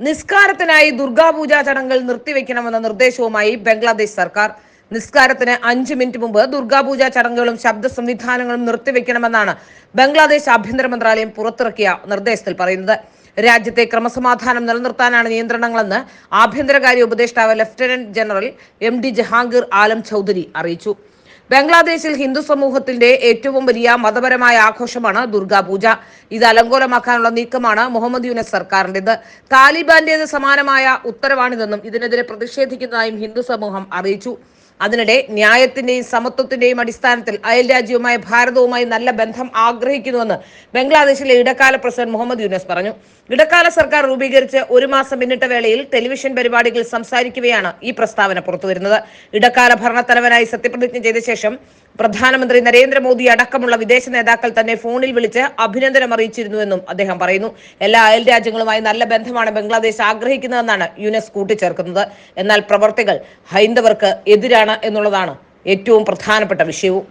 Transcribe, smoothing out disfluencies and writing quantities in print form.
നിസ്കാരത്തിനായി ദുർഗാപൂജാ ചടങ്ങുകൾ നിർത്തിവെക്കണമെന്ന നിർദ്ദേശവുമായി ബംഗ്ലാദേശ് സർക്കാർ. നിസ്കാരത്തിന് 5 മിനിറ്റ് മുമ്പ് ദുർഗാപൂജാ ചടങ്ങുകളും ശബ്ദ സംവിധാനങ്ങളും നിർത്തിവെക്കണമെന്നാണ് ബംഗ്ലാദേശ് ആഭ്യന്തര മന്ത്രാലയം പുറത്തിറക്കിയ നിർദ്ദേശത്തിൽ പറയുന്നത്. രാജ്യത്തെ ക്രമസമാധാനം നിലനിർത്താനാണ് നിയന്ത്രണങ്ങളെന്ന് ആഭ്യന്തരകാര്യ ഉപദേഷ്ടാവ് ലഫ്റ്റനന്റ് ജനറൽ MD ജഹാംഗീർ ആലം ചൌധരി അറിയിച്ചു. ബംഗ്ലാദേശിൽ ഹിന്ദു സമൂഹത്തിന്റെ ഏറ്റവും വലിയ മതപരമായ ആഘോഷമാണ് ദുർഗാപൂജ. ഇത് അലങ്കോലമാക്കാനുള്ള നീക്കമാണ് മുഹമ്മദ് യൂനസ് സർക്കാരിന്റേത്. താലിബാന്റേത് സമാനമായ ഉത്തരവാണിതെന്നും ഇതിനെതിരെ പ്രതിഷേധിക്കുന്നതായും ഹിന്ദു സമൂഹം അറിയിച്ചു. അതിനിടെ ന്യായത്തിന്റെയും സമത്വത്തിന്റെയും അടിസ്ഥാനത്തിൽ അയൽരാജ്യവുമായ ഭാരതവുമായി നല്ല ബന്ധം ആഗ്രഹിക്കുന്നുവെന്ന് ബംഗ്ലാദേശിലെ ഇടക്കാല പ്രസിഡന്റ് മുഹമ്മദ് യൂനസ് പറഞ്ഞു. ഇടക്കാല സർക്കാർ രൂപീകരിച്ച് 1 മാസം പിന്നിട്ട വേളയിൽ ടെലിവിഷൻ പരിപാടികളിൽ സംസാരിക്കവെയാണ് ഈ പ്രസ്താവന പുറത്തുവരുന്നത്. ഇടക്കാല ഭരണത്തലവനായി സത്യപ്രതിജ്ഞ ചെയ്ത ശേഷം പ്രധാനമന്ത്രി നരേന്ദ്രമോദി അടക്കമുള്ള വിദേശ നേതാക്കൾ തന്നെ ഫോണിൽ വിളിച്ച് അഭിനന്ദനം അറിയിച്ചിരുന്നുവെന്നും അദ്ദേഹം പറയുന്നു. എല്ലാ അയൽ രാജ്യങ്ങളുമായി നല്ല ബന്ധമാണ് ബംഗ്ലാദേശ് ആഗ്രഹിക്കുന്നതെന്നാണ് യൂനസ് കൂട്ടിച്ചേർക്കുന്നത്. എന്നാൽ പ്രവർത്തികൾ ഹൈന്ദവർക്ക് എതിരാണ് എന്നുള്ളതാണ് ഏറ്റവും പ്രധാനപ്പെട്ട വിഷയവും.